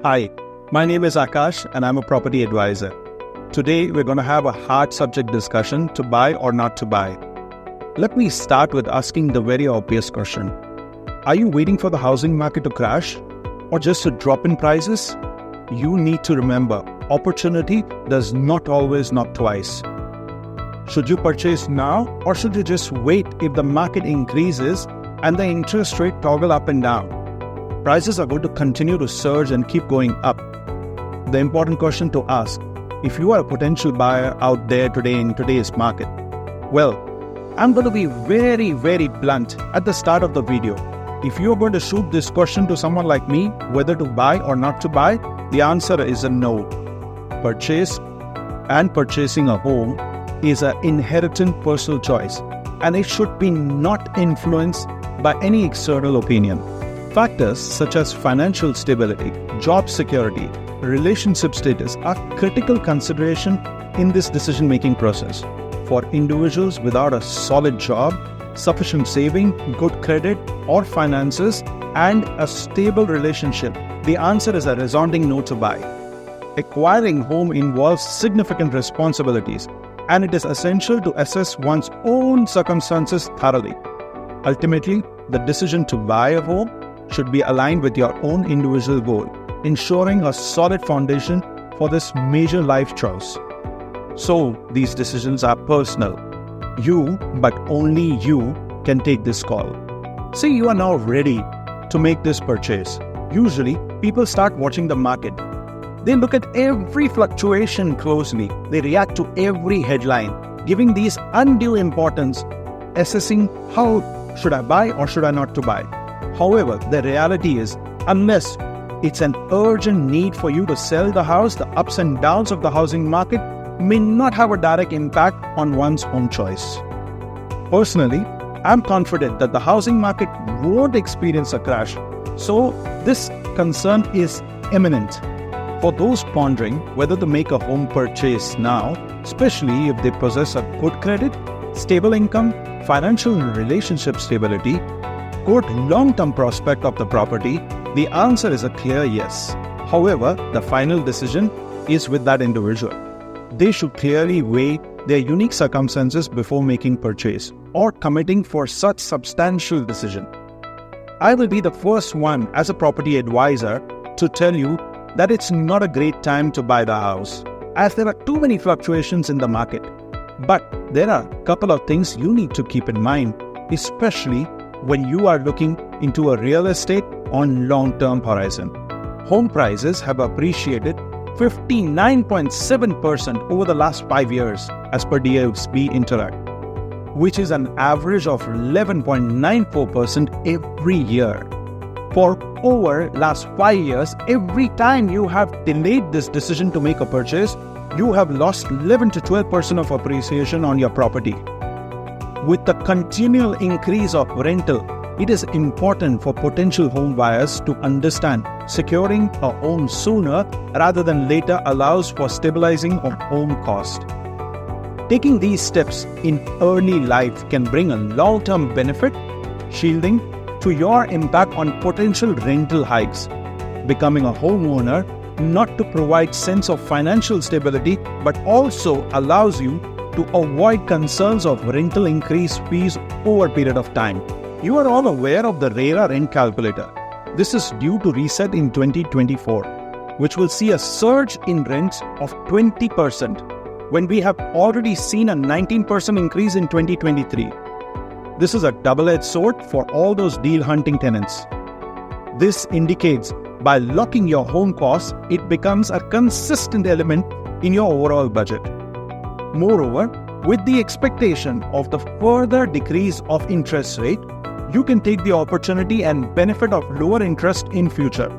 Hi, my name is Akash and I'm a property advisor. Today we're going to have a hard subject discussion to buy or not to buy. Let me start with asking the very obvious question. Are you waiting for the housing market to crash or just to drop in prices? You need to remember, opportunity does not always knock twice. Should you purchase now or should you just wait if the market increases and the interest rate toggle up and down? Prices are going to continue to surge and keep going up. The important question to ask, if you are a potential buyer out there today in today's market, well, I'm going to be very, very blunt at the start of the video. If you're going to shoot this question to someone like me, whether to buy or not to buy, the answer is a no. Purchase and purchasing a home is an inherent personal choice, and it should be not influenced by any external opinion. Factors such as financial stability, job security, relationship status are critical consideration in this decision-making process. For individuals without a solid job, sufficient saving, good credit or finances, and a stable relationship, the answer is a resounding no to buy. Acquiring home involves significant responsibilities, and it is essential to assess one's own circumstances thoroughly. Ultimately, the decision to buy a home should be aligned with your own individual goal, ensuring a solid foundation for this major life choice. So, these decisions are personal. You, but only you, can take this call. Say you are now ready to make this purchase. Usually, people start watching the market. They look at every fluctuation closely. They react to every headline, giving these undue importance, assessing how should I buy or should I not to buy. However, the reality is, unless it's an urgent need for you to sell the house, the ups and downs of the housing market may not have a direct impact on one's home choice. Personally, I'm confident that the housing market won't experience a crash, so this concern is imminent. For those pondering whether to make a home purchase now, especially if they possess a good credit, stable income, financial and relationship stability, good long-term prospect of the property, the answer is a clear yes. However, the final decision is with that individual. They should clearly weigh their unique circumstances before making purchase or committing for such substantial decision. I will be the first one as a property advisor to tell you that it's not a great time to buy the house, as there are too many fluctuations in the market. But there are a couple of things you need to keep in mind, especially when you are looking into a real estate on long-term horizon. Home prices have appreciated 59.7% over the last 5 years as per DFB Interact, which is an average of 11.94% every year. For over last 5 years, every time you have delayed this decision to make a purchase, you have lost 11 to 12% of appreciation on your property. With the continual increase of rental, it is important for potential home buyers to understand securing a home sooner rather than later allows for stabilizing of home cost. Taking these steps in early life can bring a long-term benefit, shielding to your impact on potential rental hikes. Becoming a homeowner not to provide sense of financial stability but also allows you to avoid concerns of rental increase fees over a period of time. You are all aware of the RERA rent calculator. This is due to reset in 2024, which will see a surge in rents of 20% when we have already seen a 19% increase in 2023. This is a double-edged sword for all those deal hunting tenants. This indicates by locking your home costs, it becomes a consistent element in your overall budget. Moreover, with the expectation of the further decrease of interest rate, you can take the opportunity and benefit of lower interest in future,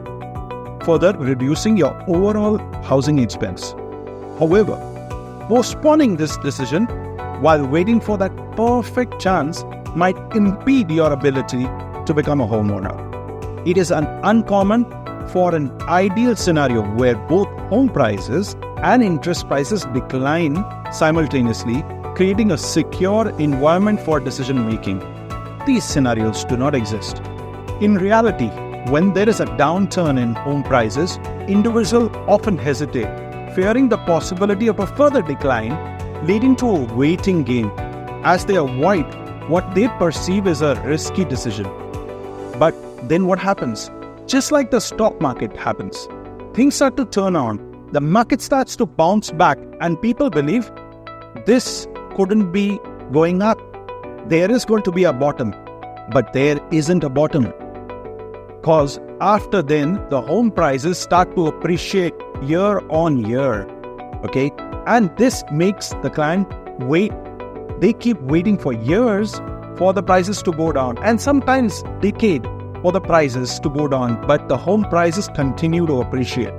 further reducing your overall housing expense. However, postponing this decision while waiting for that perfect chance might impede your ability to become a homeowner. It is uncommon for an ideal scenario where both home prices and interest prices decline simultaneously, creating a secure environment for decision making. These scenarios do not exist. In reality, When there is a downturn in home prices, individuals often hesitate, fearing the possibility of a further decline, leading to a waiting game as they avoid what they perceive as a risky decision. But then what happens? Just like the stock market happens, things start to turn on, the market starts to bounce back, and people believe this couldn't be going up. There is going to be a bottom, but there isn't a bottom. Because after then, the home prices start to appreciate year on year. Okay? And this makes the client wait. They keep waiting for years for the prices to go down, and sometimes decade for the prices to go down, but the home prices continue to appreciate.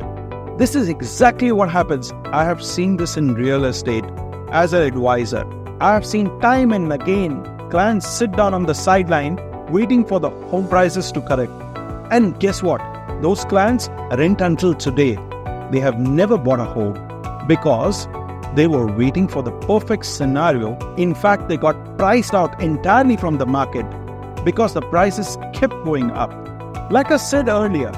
This is exactly what happens. I have seen this in real estate as an advisor. I have seen time and again clients sit down on the sideline waiting for the home prices to correct. And guess what? Those clients rent until today. They have never bought a home because they were waiting for the perfect scenario. In fact, they got priced out entirely from the market because the prices kept going up. Like I said earlier,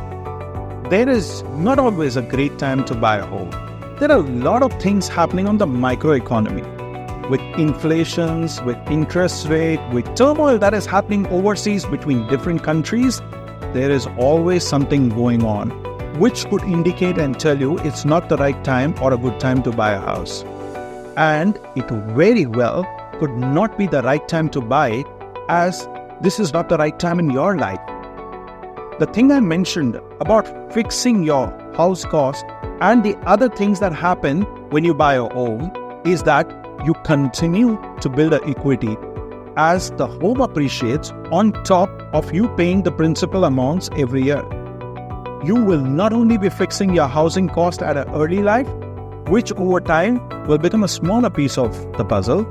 there is not always a great time to buy a home. There are a lot of things happening on the microeconomy. With inflations, with interest rate, with turmoil that is happening overseas between different countries, there is always something going on, which could indicate and tell you it's not the right time or a good time to buy a house. And it very well could not be the right time to buy it, as this is not the right time in your life. The thing I mentioned about fixing your house cost and the other things that happen when you buy a home is that you continue to build an equity as the home appreciates on top of you paying the principal amounts every year. You will not only be fixing your housing cost at an early life, which over time will become a smaller piece of the puzzle.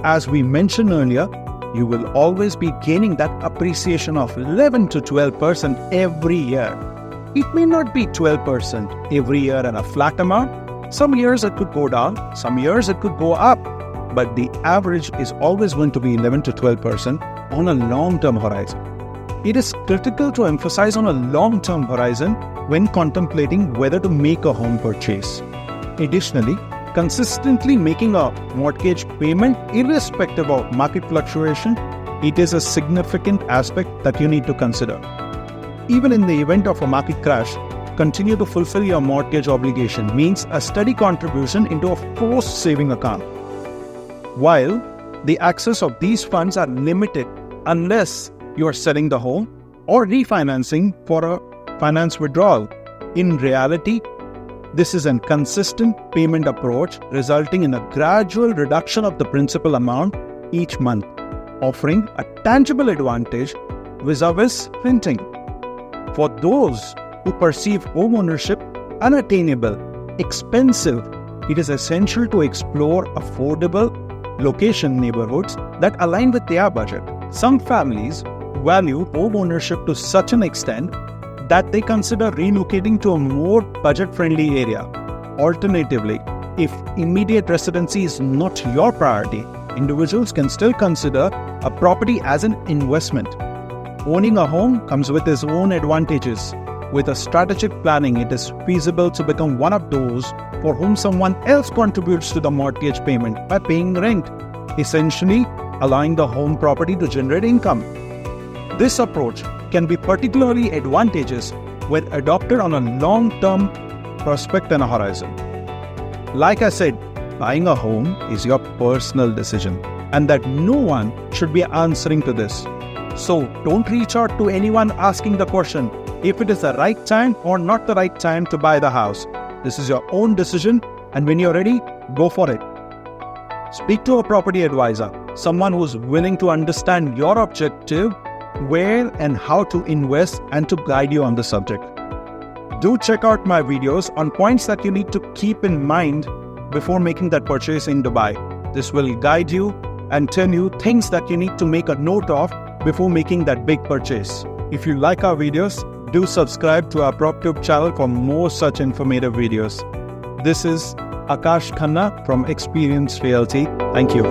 As we mentioned earlier, you will always be gaining that appreciation of 11 to 12% every year. It may not be 12% every year and a flat amount. Some years it could go down, some years it could go up, but the average is always going to be 11 to 12% on a long-term horizon. It is critical to emphasize on a long-term horizon when contemplating whether to make a home purchase. Additionally, consistently making a mortgage payment irrespective of market fluctuation, it is a significant aspect that you need to consider. Even in the event of a market crash, continue to fulfill your mortgage obligation means a steady contribution into a forced saving account. While the access of these funds are limited unless you are selling the home or refinancing for a finance withdrawal, in reality, this is a consistent payment approach resulting in a gradual reduction of the principal amount each month, offering a tangible advantage vis-a-vis renting. For those who perceive home ownership unattainable, expensive, it is essential to explore affordable location neighborhoods that align with their budget. Some families value home ownership to such an extent that they consider relocating to a more budget-friendly area. Alternatively, if immediate residency is not your priority, individuals can still consider a property as an investment. Owning a home comes with its own advantages. With a strategic planning, it is feasible to become one of those for whom someone else contributes to the mortgage payment by paying rent, essentially allowing the home property to generate income. This approach can be particularly advantageous when adopted on a long-term prospect and a horizon. Like I said, buying a home is your personal decision, and that no one should be answering to this. So don't reach out to anyone asking the question if it is the right time or not the right time to buy the house. This is your own decision, and when you're ready, go for it. Speak to a property advisor, someone who's willing to understand your objective, where and how to invest, and to guide you on the subject. Do check out my videos on points that you need to keep in mind before making that purchase in Dubai. This will guide you and tell you things that you need to make a note of before making that big purchase. If you like our videos, do subscribe to our PropTube channel for more such informative videos. This is Akash Khanna from Experience Realty. Thank you.